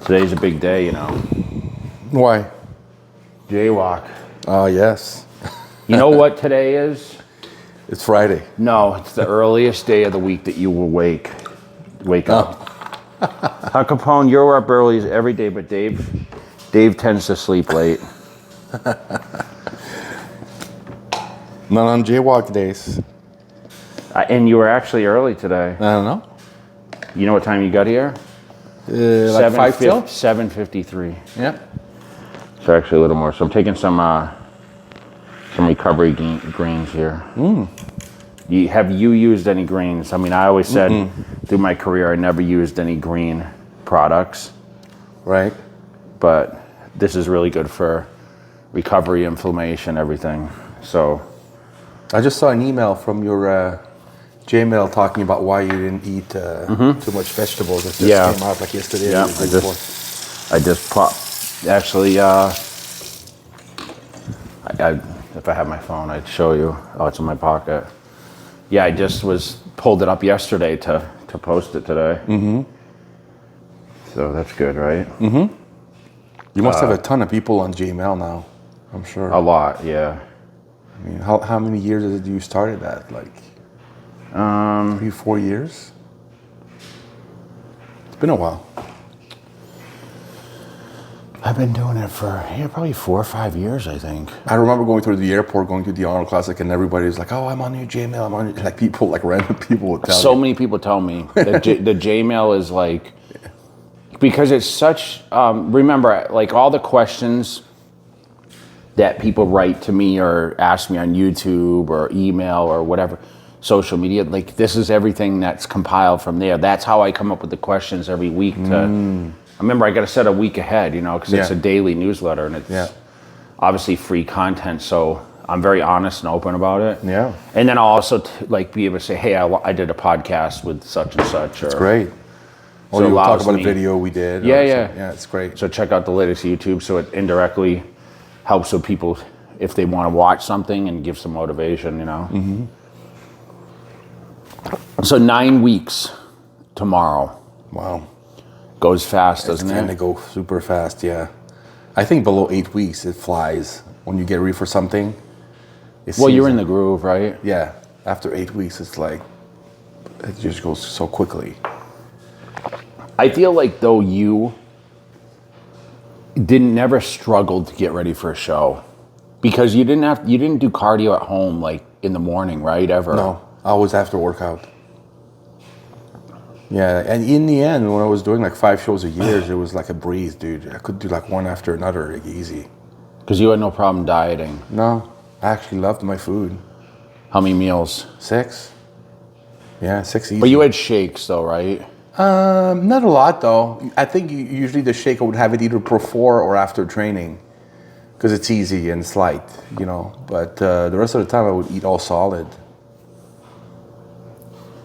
Today's a big day, you know. Why? Jaywalk. Oh, yes. You know what today is? It's Friday. No, it's the earliest day of the week that you will wake up. Al Capone, you're up early every day, but Dave tends to sleep late. Not on Jaywalk days. And you were actually early today. I don't know. You know what time you got here? Like 5 till? 7:53. Yeah. So actually a little more. So I'm taking some recovery greens here. Have you used any greens? I mean, I always said through my career I never used any green products. Right. But this is really good for recovery, inflammation, everything. So I just saw an email from your Gmail talking about why you didn't eat too much vegetables. It just came out like yesterday. Yeah, I just popped. Actually, if I had my phone, I'd show you. Oh, it's in my pocket. Yeah, I just pulled it up yesterday to post it today. So that's good, right? You must have a ton of people on Gmail now, I'm sure. A lot, yeah. I mean, how many years did you started that? Like 3-4 years? It's been a while. I've been doing it for probably 4 or 5 years, I think. I remember going through the airport, going to the Arnold Classic, and everybody's like, "Oh, I'm on your Gmail. I'm on your..." Like people, like random people would tell me. So many people tell me that the Jmail is like, because it's such. Remember, like all the questions that people write to me or ask me on YouTube or email or whatever, social media, like this is everything that's compiled from there. That's how I come up with the questions every week. I remember I got to set a week ahead, you know, because it's a daily newsletter and it's obviously free content. So I'm very honest and open about it. Yeah. And then I'll also be able to say, hey, I did a podcast with such and such. That's great. Or you talk about a video we did. Yeah, it's great. So check out the latest YouTube. So it indirectly helps with people if they want to watch something and give some motivation, you know. So 9 weeks tomorrow. Wow. Goes fast, doesn't it? It's going to go super fast, yeah. I think below 8 weeks, it flies. When you get ready for something. Well, you're in the groove, right? Yeah. After 8 weeks, it's like, it just goes so quickly. I feel like though you never struggled to get ready for a show because you didn't do cardio at home like in the morning, right? Ever? No, always after workout. Yeah, and in the end, when I was doing like 5 shows a year, it was like a breeze, dude. I could do like one after another, like easy. Because you had no problem dieting. No, I actually loved my food. How many meals? 6. Yeah, 6 easy. But you had shakes though, right? Not a lot though. I think usually the shake I would have it either before or after training, because it's easy and it's light, you know. But the rest of the time I would eat all solid.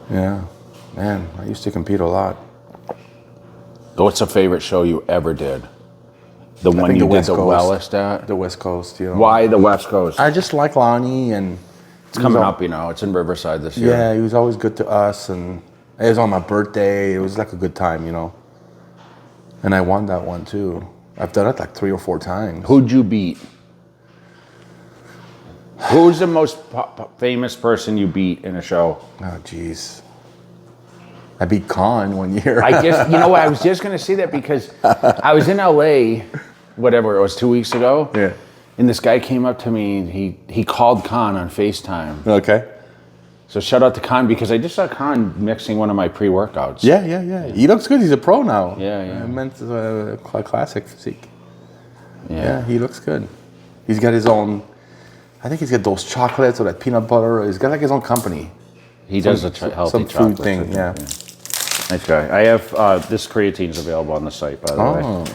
Yeah. Man, I used to compete a lot. What's a favorite show you ever did? The one you did the wellest at? The West Coast, you know. Why the West Coast? I just like Lonnie, and it's coming up, you know. It's in Riverside this year. Yeah, he was always good to us, and it was on my birthday. It was like a good time, you know. And I won that one too. I've done it like 3 or 4 times. Who'd you beat? Who's the most famous person you beat in a show? Oh, jeez. I beat Khan one year. You know what, I was just going to say that because I was in LA, whatever, it was 2 weeks ago. Yeah. And this guy came up to me and he called Khan on FaceTime. Okay. So shout out to Khan because I just saw Khan mixing one of my pre-workouts. Yeah. He looks good. He's a pro now. Yeah. I meant classic physique. Yeah, he looks good. He's got his own, I think he's got those chocolates or that peanut butter. He's got like his own company. He does a healthy some food thing, yeah. Nice guy. I have this creatine's available on the site, by the way.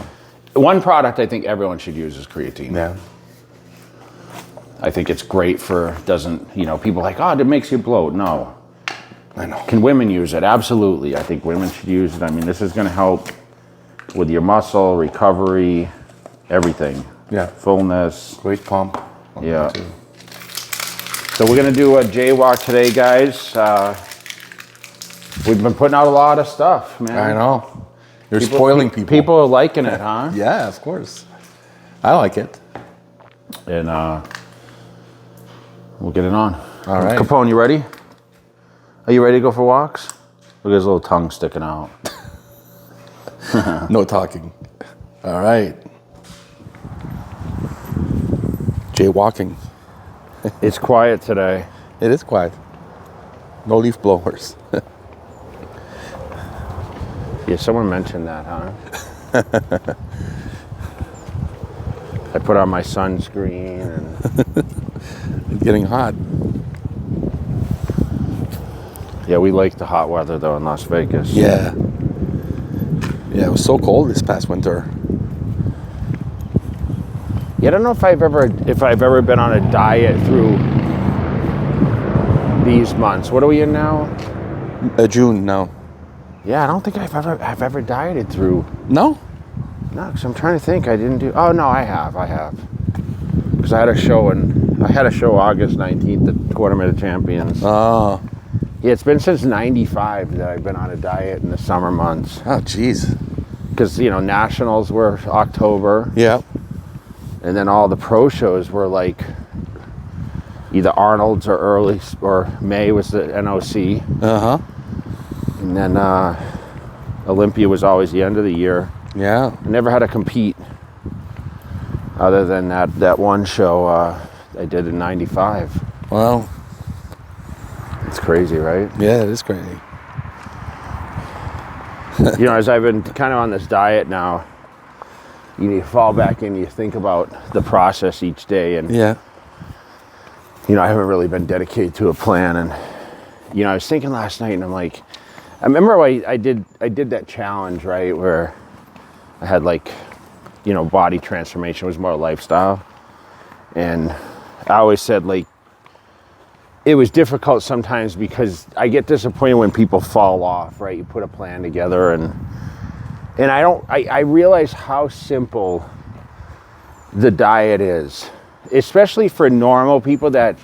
One product I think everyone should use is creatine. Yeah. I think it's great for, people are like, it makes you bloat. No. I know. Can women use it? Absolutely. I think women should use it. I mean, this is going to help with your muscle, recovery, everything. Yeah. Fullness. Great pump. Yeah. So we're going to do a Jaywalk today, guys. We've been putting out a lot of stuff, man. I know. You're spoiling people. People are liking it, huh? Yeah, of course. I like it. And we'll get it on. All right. Capone, you ready? Are you ready to go for walks? Look at his little tongue sticking out. No talking. All right. Jaywalking. It's quiet today. It is quiet. No leaf blowers. Yeah, someone mentioned that, huh? I put on my sunscreen and It's getting hot. yeah, we like the hot weather though in Las Vegas. Yeah. Yeah, it was so cold this past winter. Yeah, I don't know if I've ever been on a diet through these months. What are we in now? June now. Yeah, I don't think I've ever dieted through. No? No, because I'm trying to think. I didn't do. Oh no, I have. Because I had a show August 19th at Tournament of Champions. Oh. Yeah, it's been since '95 that I've been on a diet in the summer months. Oh, jeez. Because nationals were October. Yeah. And then all the pro shows were like either Arnold's or May was the NOC. Uh-huh. And then Olympia was always the end of the year. Yeah. I never had to compete other than that one show I did in '95. Well, It's crazy, right? yeah, it is crazy. As I've been kind of on this diet now, you fall back in, you think about the process each day, and Yeah. I haven't really been dedicated to a plan. And I was thinking last night, and I'm like, I remember I did that challenge, right, where I had body transformation. It was more lifestyle, and I always said it was difficult sometimes because I get disappointed when people fall off, right? You put a plan together, and I realize how simple the diet is, especially for normal people that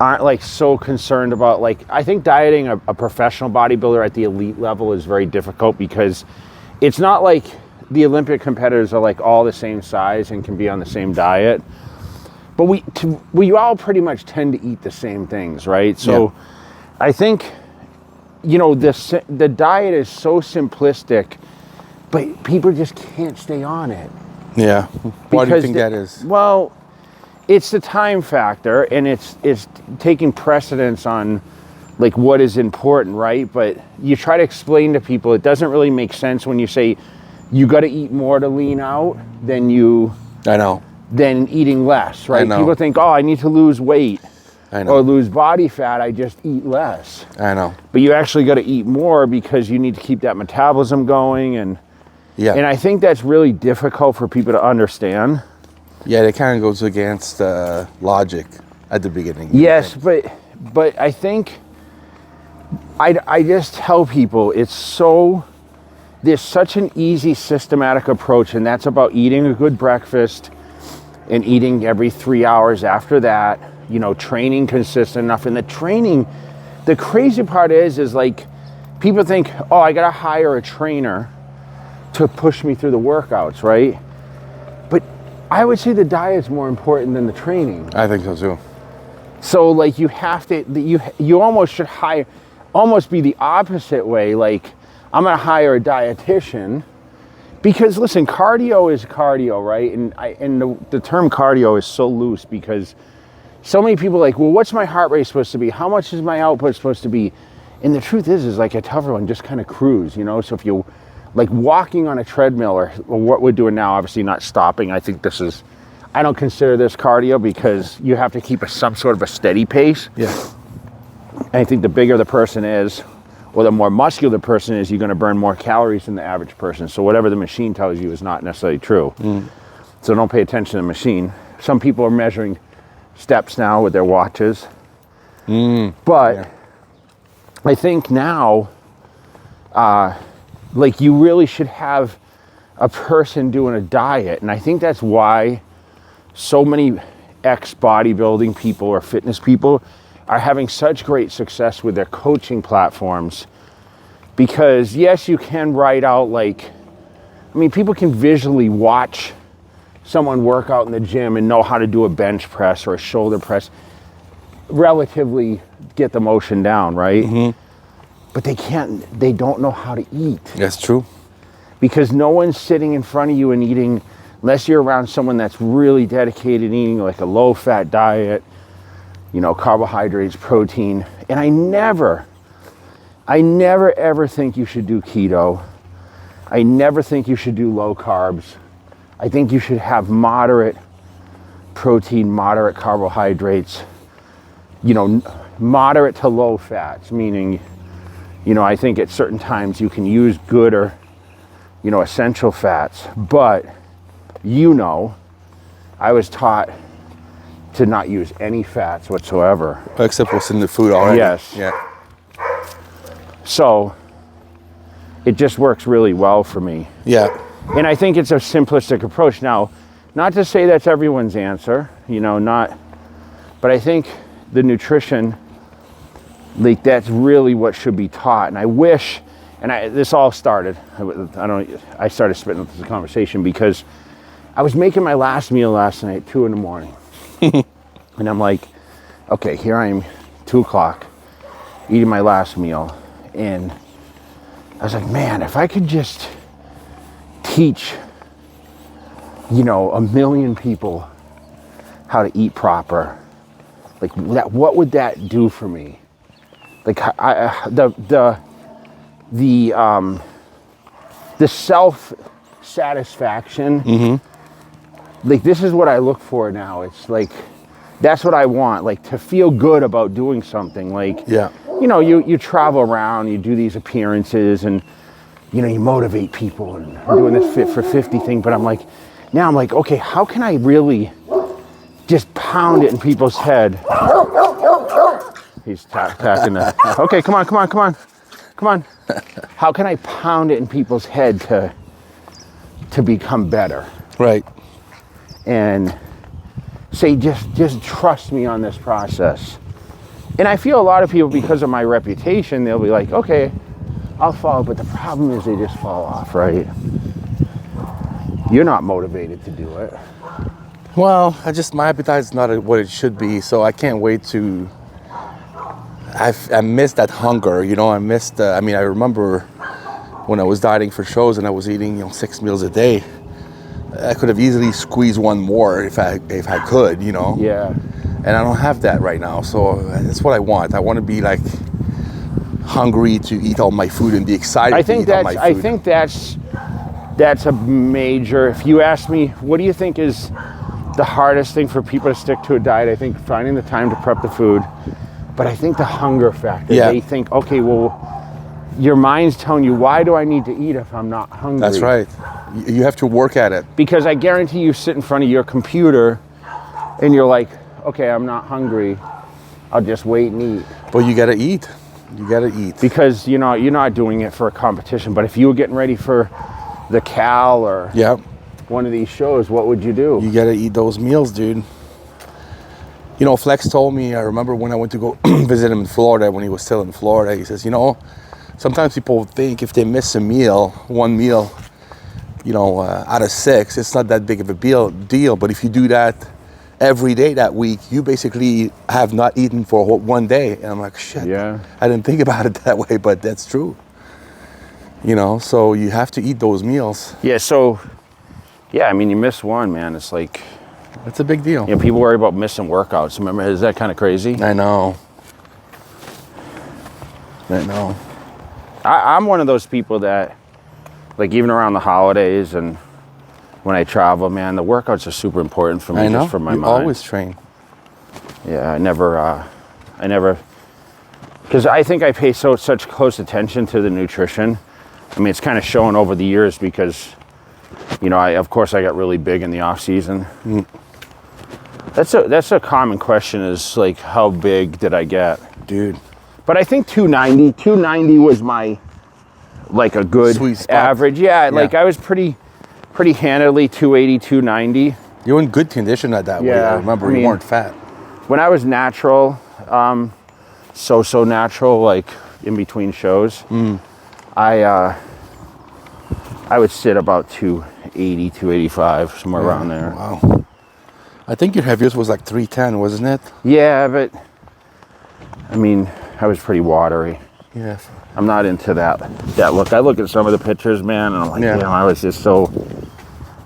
aren't so concerned about I think dieting a professional bodybuilder at the elite level is very difficult because it's not like the Olympic competitors are all the same size and can be on the same diet, but we all pretty much tend to eat the same things, right? So yeah. I think the diet is so simplistic, but people just can't stay on it. Yeah. Why do you think that is? Well, it's the time factor, and it's taking precedence on what is important, right? But you try to explain to people, it doesn't really make sense when you say you got to eat more to lean out than eating less, right? People think, oh, I need to lose weight or lose body fat, I just eat less. I know. But you actually got to eat more because you need to keep that metabolism going, and I think that's really difficult for people to understand. Yeah, it kind of goes against logic at the beginning. Yes, but I think I just tell people there's such an easy systematic approach, and that's about eating a good breakfast and eating every 3 hours after that, training consistent enough. And the crazy part is people think, oh, I got to hire a trainer to push me through the workouts, right? But I would say the diet's more important than the training. I think so too. So you have to, you almost should almost be the opposite way. I'm gonna hire a dietitian because listen, cardio is cardio, right? And the term cardio is so loose because so many people well, what's my heart rate supposed to be? How much is my output supposed to be? And the truth is I tell everyone, just kind of cruise, So if you walking on a treadmill or what we're doing now, obviously not stopping. I think I don't consider this cardio because you have to keep some sort of a steady pace. Yeah. And I think the bigger the person is, or the more muscular the person is, you're going to burn more calories than the average person. So whatever the machine tells you is not necessarily true. So don't pay attention to the machine. Some people are measuring steps now with their watches. But I think now, you really should have a person doing a diet. And I think that's why so many ex-bodybuilding people or fitness people are having such great success with their coaching platforms. Because yes, you can write out I mean, people can visually watch someone work out in the gym and know how to do a bench press or a shoulder press, relatively get the motion down, right? But they don't know how to eat. That's true. Because no one's sitting in front of you and eating, unless you're around someone that's really dedicated, eating like a low-fat diet, carbohydrates, protein. And I never ever think you should do keto. I never think you should do low carbs. I think you should have moderate protein, moderate carbohydrates, moderate to low fats, meaning, I think at certain times you can use good or, essential fats, but I was taught to not use any fats whatsoever. Except what's in the food already. Yes. Yeah. So it just works really well for me. Yeah. And I think it's a simplistic approach. Now, not to say that's everyone's answer, but I think the nutrition, like that's really what should be taught. And I wish, this all started, I started spitting up this conversation because I was making my last meal last night, 2 a.m. And I'm like, okay, here I am, 2 o'clock, eating my last meal. And I was like, man, if I could just teach, 1 million people how to eat proper, like that, what would that do for me? Like the self-satisfaction, like this is what I look for now. It's like, that's what I want, like to feel good about doing something. Like, you travel around, you do these appearances and, you motivate people and I'm doing this Fit for 50 thing, but I'm like, okay, how can I really just pound it in people's head? He's tapping the, okay, come on. How can I pound it in people's head to become better? Right. And say, just trust me on this process. And I feel a lot of people, because of my reputation, they'll be like, okay, I'll follow, but the problem is they just fall off, right? You're not motivated to do it. Well, my appetite is not what it should be, so I can't wait to. I miss that hunger, I missed. I remember when I was dieting for shows and I was eating, 6 meals a day. I could have easily squeezed one more if I could, Yeah. And I don't have that right now, so that's what I want. I want to be like hungry to eat all my food and be excited to eat all my food. I think that's a major. If you ask me, what do you think is the hardest thing for people to stick to a diet? I think finding the time to prep the food, but I think the hunger factor. Yeah. They think, okay, well, your mind's telling you, why do I need to eat if I'm not hungry? That's right. You have to work at it. Because I guarantee you sit in front of your computer and you're like, okay, I'm not hungry. I'll just wait and eat. But you got to eat. You got to eat. Because you're not doing it for a competition. But if you were getting ready for the Cal or one of these shows, what would you do? You got to eat those meals, dude. Flex told me, I remember when I went to go visit him in Florida, when he was still in Florida, he says, sometimes people think if they miss one meal, out of 6, it's not that big of a deal. But if you do that every day that week, you basically have not eaten for one day. And I'm like, shit, I didn't think about it that way, but that's true. So you have to eat those meals. Yeah, so, you miss one, man. It's like... That's a big deal. People worry about missing workouts. Remember, is that kind of crazy? I know. I'm one of those people that, like, even around the holidays and when I travel, man, the workouts are super important for me. Just for my mind. Always train. Yeah, I never, because I think I pay such close attention to the nutrition. It's kind of shown over the years because, of course I got really big in the off season. That's a common question is like, how big did I get? Dude. But I think 290 was my, like a good sweet spot. Average. Yeah, like I was pretty handily 280, 290. You were in good condition at that weight. I remember you weren't fat. When I was natural, so natural, like in between shows, I I would sit about 280, 285, somewhere around there. Wow. I think your heaviest was like 310, wasn't it? Yeah, but I mean, I was pretty watery. Yeah. I'm not into that look. I look at some of the pictures, man, and I'm like, damn, I was just so.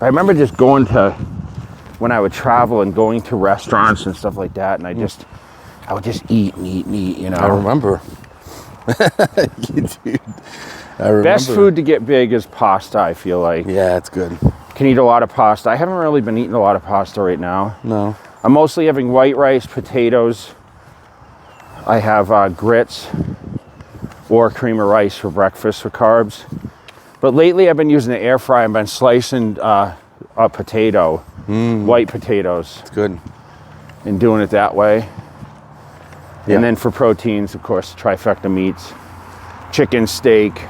I remember just going to, when I would travel and going to restaurants and stuff like that, and I would just eat and eat and eat, you know. I remember. Dude, I remember. Best food to get big is pasta, I feel like. Yeah, it's good. Can eat a lot of pasta. I haven't really been eating a lot of pasta right now. No. I'm mostly having white rice, potatoes. I have grits or cream of rice for breakfast for carbs. But lately I've been using the air fryer. I've been slicing a potato, white potatoes. It's good. And doing it that way. Yeah. And then for proteins, of course, trifecta meats. Chicken, steak,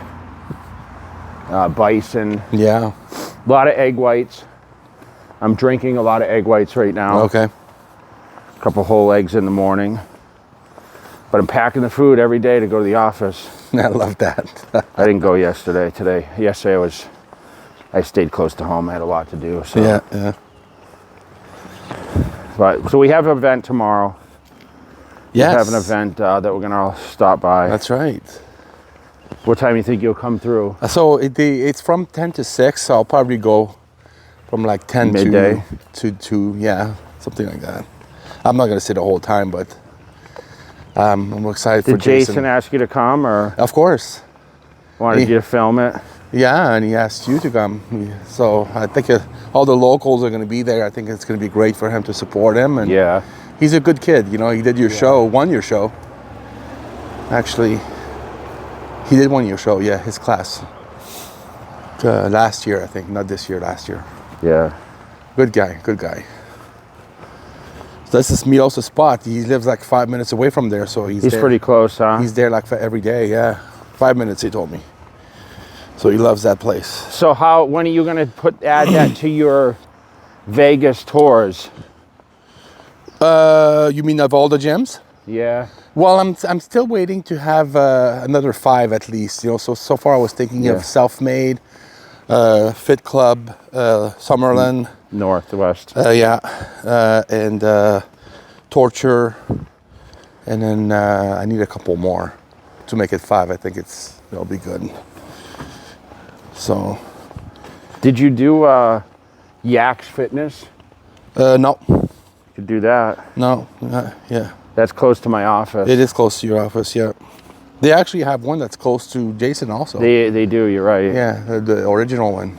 bison. Yeah. A lot of egg whites. I'm drinking a lot of egg whites right now. Okay. A couple whole eggs in the morning. But I'm packing the food every day to go to the office. I love that. I didn't go yesterday. Yesterday I stayed close to home. I had a lot to do. So. Yeah. But so we have an event tomorrow. Yes. We have an event that we're gonna stop by. That's right. What time do you think you'll come through? So it's from 10 to 6, so I'll probably go from like 10 midday to 2, yeah, something like that. I'm not gonna sit the whole time, but I'm excited for Jason. Did Jason ask you to come, or? Of course. Wanted you to film it? Yeah, and he asked you to come. So I think all the locals are gonna be there. I think it's gonna be great for him to support him. And yeah. He's a good kid, you know. He did your show, won your show. Actually, he did won your show, yeah, his class. Last year, I think, not this year, last year. Yeah. Good guy. So this is Milos' spot. He lives like 5 minutes away from there, so he's there. Pretty close, huh? He's there like for every day, yeah. 5 minutes, he told me. So he loves that place. So when are you gonna add that to your Vegas tours? You mean of all the gyms? Yeah. Well, I'm still waiting to have another 5 at least. You know, so far I was thinking of Self-Made, Fit Club, Summerlin, Northwest. and Torture, and then I need a couple more to make it 5. I think it'll be good. So. Did you do Yaks Fitness? No. Could do that. No. Yeah. That's close to my office. It is close to your office. Yeah. They actually have one that's close to Jason also. They do. You're right. Yeah, the original one.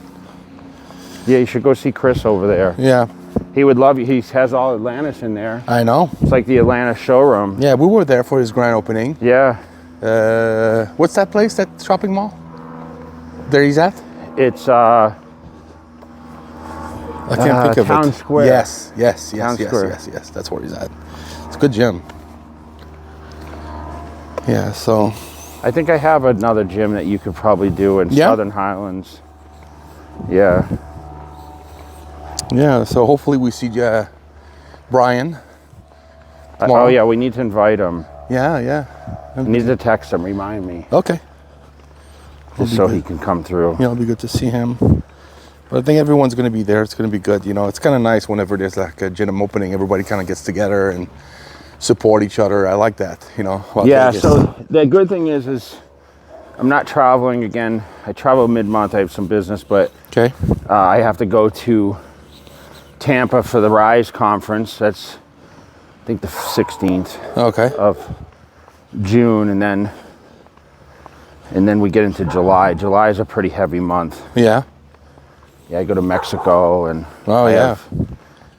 Yeah, you should go see Chris over there. Yeah. He would love you. He has all Atlantis in there. I know. It's like the Atlanta showroom. Yeah, we were there for his grand opening. Yeah. What's that place? That shopping mall? There he's at? It's I can't think of it. Town Square. Yes. Town Square. Yes. That's where he's at. It's a good gym. Yeah, so. I think I have another gym that you could probably do in Southern Highlands. Yeah. Yeah, so hopefully we see Brian tomorrow. Oh yeah, we need to invite him. Yeah. We need to text him, remind me. Okay. Just so he can come through. Yeah, it'll be good to see him. But I think everyone's going to be there. It's going to be good. You know, it's kind of nice whenever there's like a gym opening, everybody kind of gets together and support each other. I like that, you know. Yeah, so the good thing is I'm not traveling again. I travel mid-month. I have some business, but okay. I have to go to Tampa for the Rise conference. That's, I think, the 16th of June, and then we get into July. July is a pretty heavy month. Yeah. Yeah, I go to Mexico and have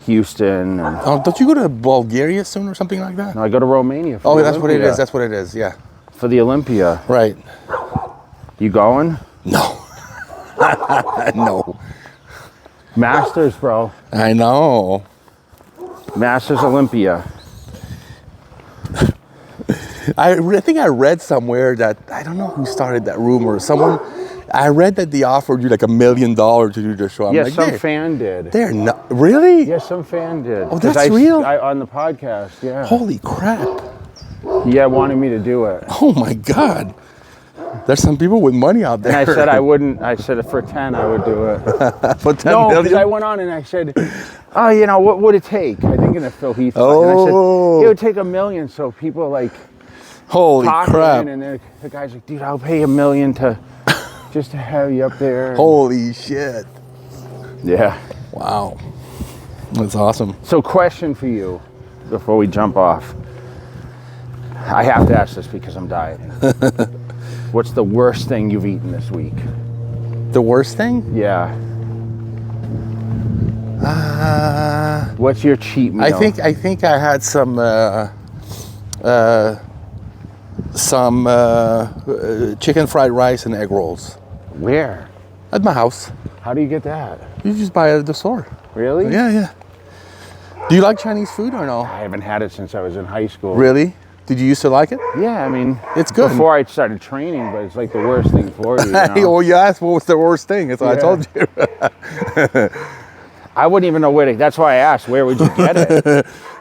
Houston. And, don't you go to Bulgaria soon or something like that? no, I go to Romania. That's what it is. That's what it is. Yeah. For the Olympia. Right. You going? No. No. Masters, bro. I know. Masters Olympia. I think I read somewhere that, I don't know who started that rumor. I read that they offered you like $1 million to do the show. I'm like, some fan did. They're not, really? Yeah, some fan did. Oh, that's real? On the podcast, yeah. Holy crap. Yeah, wanted me to do it. Oh my God. There's some people with money out there. And I said I wouldn't. I said for 10 I would do it. For 10 No, because million? I went on and I said, oh, you know, what would it take? I think in a Phil Heath. Oh. And I said, it would take $1 million. So people like Holy talking, crap. and the guy's like, dude, I'll pay $1 million just to have you up there. Holy shit. Yeah. Wow. That's awesome. So question for you before we jump off. I have to ask this because I'm dieting. What's the worst thing you've eaten this week? The worst thing? Yeah. What's your cheat meal? I think I had some chicken fried rice and egg rolls Where? at my house. How do you get that? You just buy it at the store. Really? Yeah. Do you like Chinese food or no? I haven't had it since I was in high school. Really? Did you used to like it? Yeah, I mean, It's good. Before I started training, but it's like the worst thing for you. You know? Oh, you asked what was the worst thing. That's what I told you. I wouldn't even know where to. That's why I asked. Where would you get it?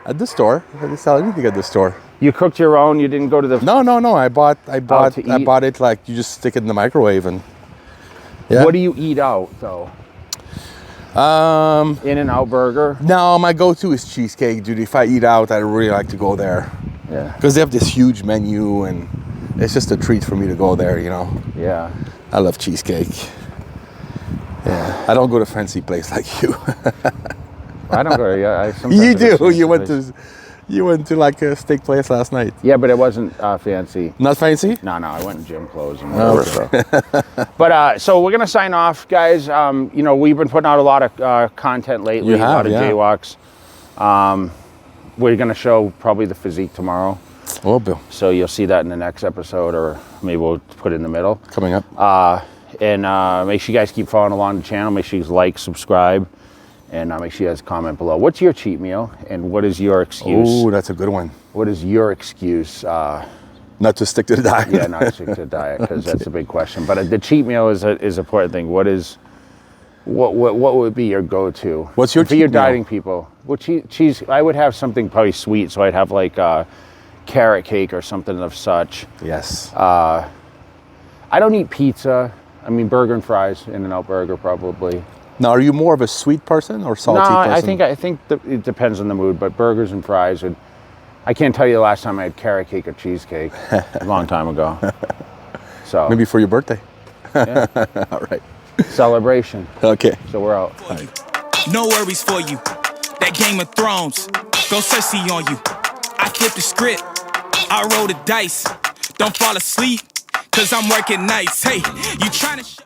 At the store. They sell anything at the store. You cooked your own. You didn't go to the. No. I bought to it like you just stick it in the microwave and. Yeah. What do you eat out though? In-N-Out burger. No, my go-to is cheesecake, dude. If I eat out, I really like to go there. Yeah. Because they have this huge menu and it's just a treat for me to go there, you know. Yeah. I love cheesecake. Yeah. I don't go to fancy place like you. I don't go. Yeah. I sometimes You go do. to You went to like a steak place last night. Yeah, but it wasn't fancy. Not fancy? No, I went in gym clothes and whatever. So. But so we're gonna sign off, guys. You know, we've been putting out a lot of content lately, You have, a lot of yeah. jaywalks. We're gonna show probably the physique tomorrow, Oh, Bill. so you'll see that in the next episode, or maybe we'll put it in the middle. Coming up. And make sure you guys keep following along the channel. Make sure you like, subscribe, and make sure you guys comment below. What's your cheat meal, and what is your excuse? Oh, that's a good one. What is your excuse? Not to stick to the diet. Yeah, not stick to the diet, because that's a big question. But the cheat meal is an important thing. What would be your go-to? What's your for your cheat meal? dieting people? Well, cheese. I would have something probably sweet, so I'd have like carrot cake or something of such. Yes. I don't eat pizza. I mean, burger and fries, In-N-Out burger probably. Now, are you more of a sweet person or salty No, person? I think it depends on the mood, but burgers and fries would. I can't tell you the last time I had carrot cake or cheesecake. A long time ago. So Maybe for your birthday. yeah. All right. Celebration. Okay. So we're out. No worries for you. That Game of Thrones. Go Cersei on you. I flip the script. I roll the dice. Don't fall asleep, cause I'm working nights. Hey, you tryna